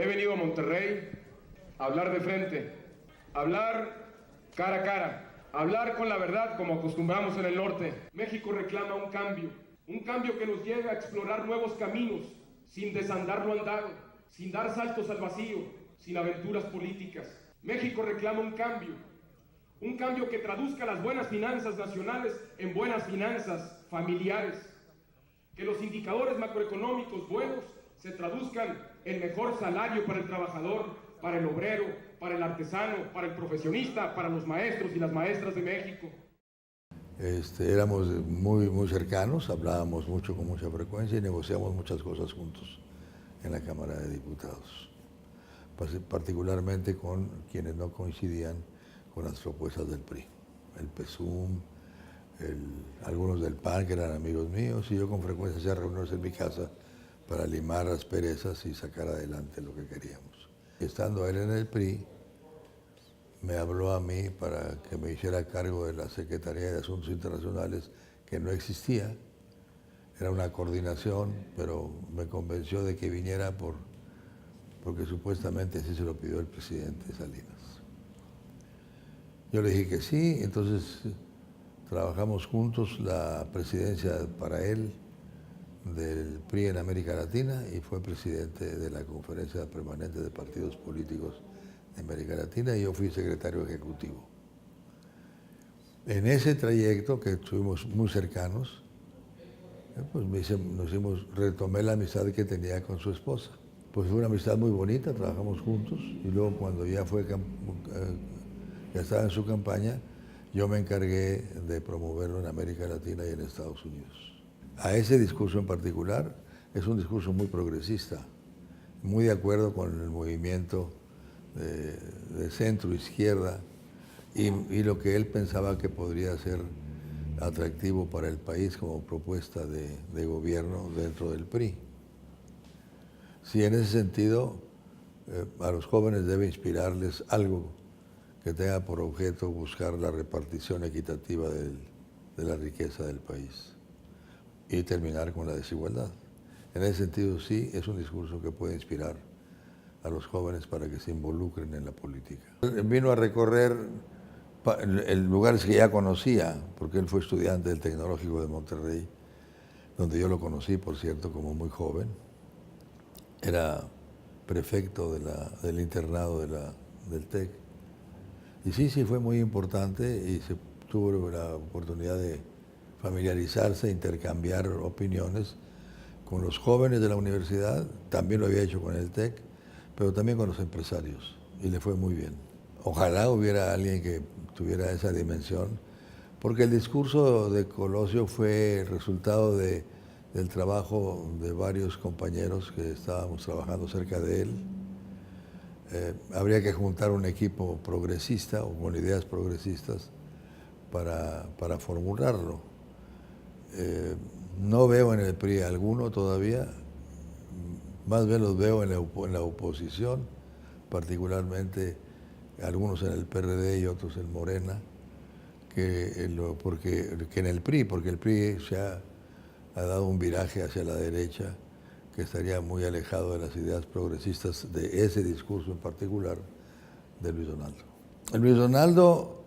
He venido a Monterrey a hablar de frente, a hablar cara a cara, a hablar con la verdad como acostumbramos en el norte. México reclama un cambio que nos lleve a explorar nuevos caminos, sin desandar lo andado, sin dar saltos al vacío, sin aventuras políticas. México reclama un cambio que traduzca las buenas finanzas nacionales en buenas finanzas familiares, que los indicadores macroeconómicos buenos se traduzcan en mejor salario para el trabajador, para el obrero, para el artesano, para el profesionista, para los maestros y las maestras de México. Éramos muy cercanos, hablábamos mucho con mucha frecuencia y negociamos muchas cosas juntos en la Cámara de Diputados, particularmente con quienes no coincidían con las propuestas del PRI, el PSUM, algunos del PAN que eran amigos míos, y yo con frecuencia hacía reuniones en mi casa para limar asperezas y sacar adelante lo que queríamos. Estando él en el PRI, me habló a mí para que me hiciera cargo de la Secretaría de Asuntos Internacionales, que no existía, era una coordinación, pero me convenció de que viniera porque supuestamente así se lo pidió el presidente Salinas. Yo le dije que sí, entonces trabajamos juntos la presidencia para él del PRI en América Latina y fue presidente de la Conferencia Permanente de Partidos Políticos de América Latina y yo fui secretario ejecutivo. En ese trayecto, que estuvimos muy cercanos, pues retomé la amistad que tenía con su esposa. Pues fue una amistad muy bonita, trabajamos juntos y luego cuando ya estaba en su campaña, yo me encargué de promoverlo en América Latina y en Estados Unidos. A ese discurso en particular es un discurso muy progresista, muy de acuerdo con el movimiento de centro-izquierda y lo que él pensaba que podría ser atractivo para el país como propuesta de gobierno dentro del PRI. Sí, en ese sentido, a los jóvenes debe inspirarles algo que tenga por objeto buscar la repartición equitativa de la riqueza del país y terminar con la desigualdad. En ese sentido, sí, es un discurso que puede inspirar a los jóvenes para que se involucren en la política. Él vino a recorrer lugares que ya conocía, porque él fue estudiante del Tecnológico de Monterrey, donde yo lo conocí, por cierto, como muy joven. Era prefecto del internado del TEC. Y sí, fue muy importante y se tuvo la oportunidad de familiarizarse, intercambiar opiniones con los jóvenes de la universidad, también lo había hecho con el TEC, pero también con los empresarios, y le fue muy bien. Ojalá hubiera alguien que tuviera esa dimensión, porque el discurso de Colosio fue el resultado del trabajo de varios compañeros que estábamos trabajando cerca de él. Habría que juntar un equipo progresista o con ideas progresistas para formularlo. No veo en el PRI alguno todavía, más bien los veo en la oposición, particularmente algunos en el PRD y otros en Morena, que en el PRI, porque el PRI ha dado un viraje hacia la derecha que estaría muy alejado de las ideas progresistas de ese discurso en particular de Luis Donaldo. Luis Donaldo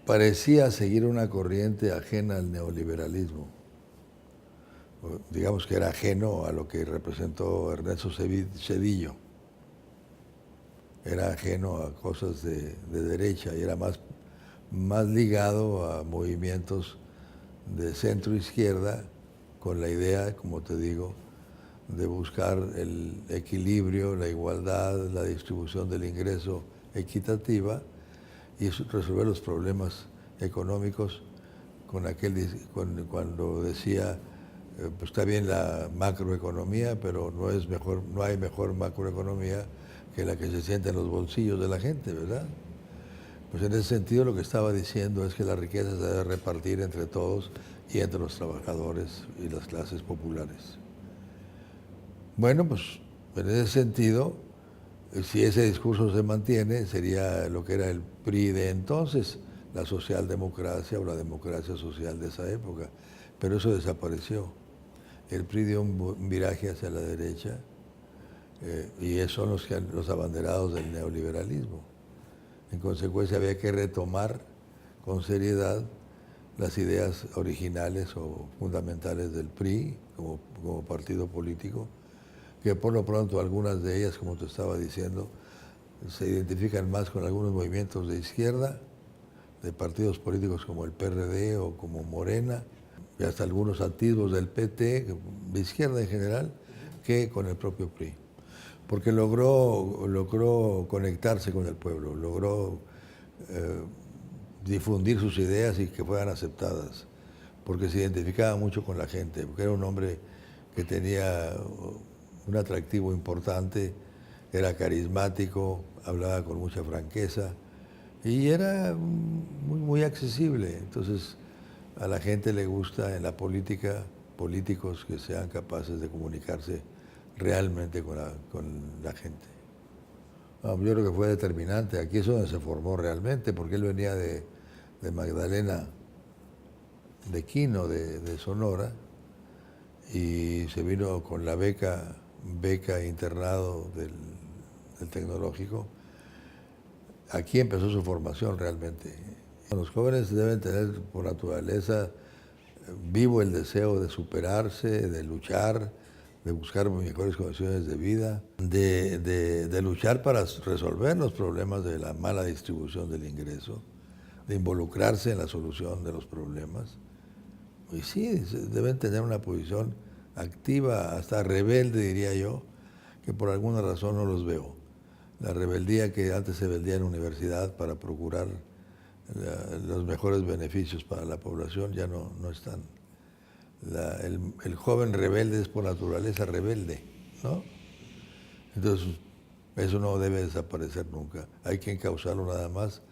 parecía seguir una corriente ajena al neoliberalismo. Digamos que era ajeno a lo que representó Ernesto Zedillo. Era ajeno a cosas de derecha y era más ligado a movimientos de centro-izquierda con la idea, como te digo, de buscar el equilibrio, la igualdad, la distribución del ingreso equitativa y resolver los problemas económicos cuando decía, pues está bien la macroeconomía, pero no hay mejor macroeconomía que la que se siente en los bolsillos de la gente, ¿verdad? Pues en ese sentido lo que estaba diciendo es que la riqueza se debe repartir entre todos y entre los trabajadores y las clases populares. Bueno, pues en ese sentido, si ese discurso se mantiene, sería lo que era el PRI de entonces, la socialdemocracia o la democracia social de esa época. Pero eso desapareció. El PRI dio un viraje hacia la derecha y esos son los abanderados del neoliberalismo. En consecuencia había que retomar con seriedad las ideas originales o fundamentales del PRI como partido político, que por lo pronto algunas de ellas, como te estaba diciendo, se identifican más con algunos movimientos de izquierda, de partidos políticos como el PRD o como Morena, y hasta algunos atisbos del PT, de izquierda en general, que con el propio PRI. Porque logró conectarse con el pueblo, logró difundir sus ideas y que fueran aceptadas, porque se identificaba mucho con la gente, porque era un hombre que tenía un atractivo importante, era carismático, hablaba con mucha franqueza y era muy accesible. Entonces, a la gente le gusta en la política políticos que sean capaces de comunicarse realmente con la gente. Yo creo que fue determinante. Aquí es donde se formó realmente, porque él venía de Magdalena de Quino, de Sonora, y se vino con la beca internado del tecnológico. Aquí empezó su formación realmente. Los jóvenes deben tener por naturaleza vivo el deseo de superarse, de luchar, de buscar mejores condiciones de vida, de luchar para resolver los problemas de la mala distribución del ingreso, de involucrarse en la solución de los problemas. Y sí, deben tener una posición activa, hasta rebelde, diría yo, que por alguna razón no los veo. La rebeldía que antes se vendía en la universidad para procurar los mejores beneficios para la población ya no están. El joven rebelde es por naturaleza rebelde, ¿no? Entonces, eso no debe desaparecer nunca. Hay que encauzarlo nada más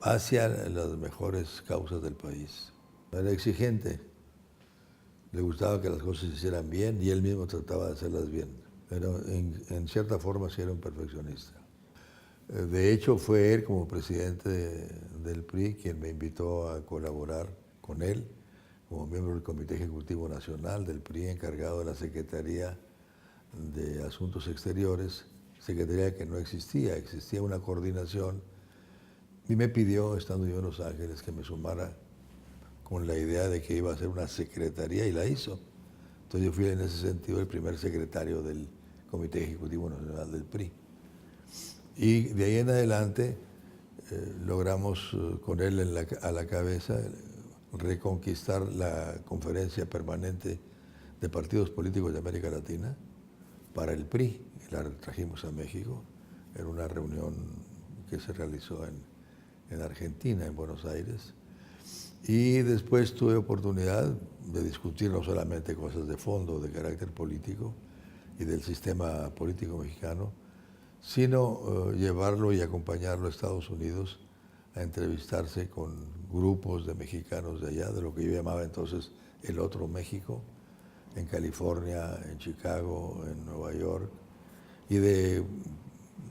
hacia las mejores causas del país. Era exigente, le gustaba que las cosas se hicieran bien y él mismo trataba de hacerlas bien. Pero en cierta forma sí era un perfeccionista. De hecho, fue él como presidente del PRI quien me invitó a colaborar con él como miembro del Comité Ejecutivo Nacional del PRI, encargado de la Secretaría de Asuntos Exteriores, secretaría que no existía, existía una coordinación, y me pidió, estando yo en Los Ángeles, que me sumara con la idea de que iba a ser una secretaría, y la hizo. Entonces yo fui en ese sentido el primer secretario del Comité Ejecutivo Nacional del PRI. Y de ahí en adelante logramos con él a la cabeza reconquistar la conferencia permanente de partidos políticos de América Latina para el PRI. Y la trajimos a México en una reunión que se realizó en Argentina, en Buenos Aires. Y después tuve oportunidad de discutir no solamente cosas de fondo, de carácter político y del sistema político mexicano, sino llevarlo y acompañarlo a Estados Unidos a entrevistarse con grupos de mexicanos de allá, de lo que yo llamaba entonces el otro México, en California, en Chicago, en Nueva York, y de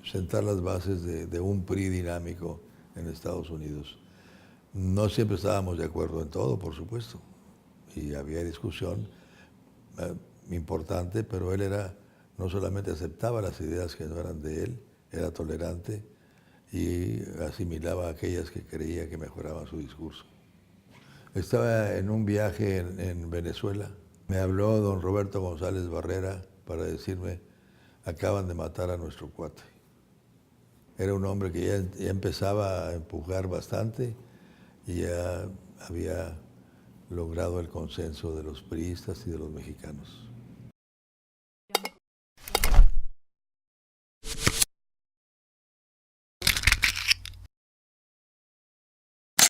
sentar las bases de un PRI dinámico en Estados Unidos. No siempre estábamos de acuerdo en todo, por supuesto, y había discusión importante, pero él no solamente aceptaba las ideas que no eran de él, era tolerante y asimilaba aquellas que creía que mejoraban su discurso. Estaba en un viaje en Venezuela, me habló don Roberto González Barrera para decirme, acaban de matar a nuestro cuate. Era un hombre que ya empezaba a empujar bastante y ya había logrado el consenso de los priistas y de los mexicanos.